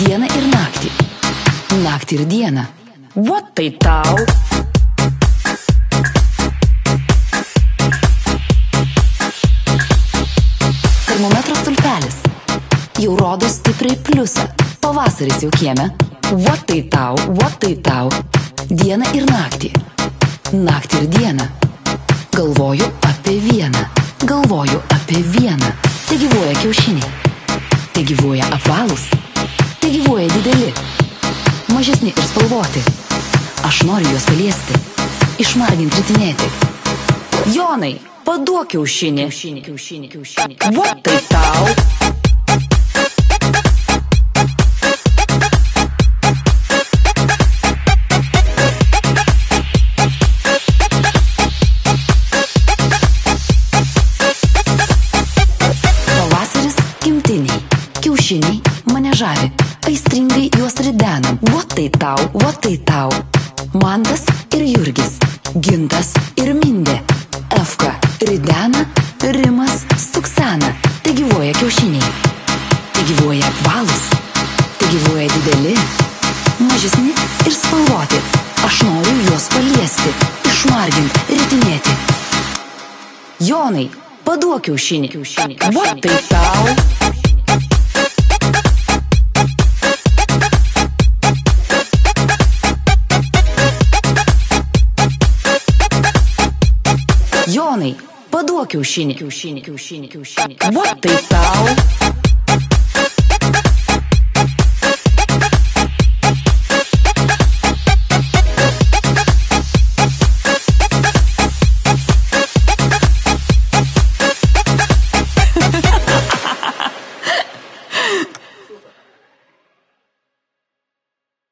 Dieną ir naktį. Naktį ir dieną. What tai tau? Termometro stulpelis jau rodo stipriai pliusą. Pavasaris jau kieme. What tai tau? What tai tau? Dieną ir naktį. Naktį ir dieną. Galvoju apie vieną. Galvoju apie vieną. Tai gyvuoja kiaušiniai. Tai gyvuoja apvalūs. Tai gyvuoja dideli. Mažesni ir spalvoti. Aš noriu juos paliesti. Išmargint ritinėti. Jonai, paduok kiaušinį. What tai tau? Pavasaris gimtiniai. Kiaušiniai mane žavi. Aistringai juos ridenam. What tai tau? What tai tau? Mantas ir Jurgis. Gintas ir Mindė. Efka ridena, Rimas stuksena. Tai gyvuoja kiaušiniai. Tai gyvuoja apvalūs. Tai gyvuoja dideli. Mažesni ir spalvoti. Aš noriu juos paliesti. Išmargint, ritinėti. Jonai, paduok kiaušinį. What tai tau? Jonai, paduok kiaušinį. What tai tau?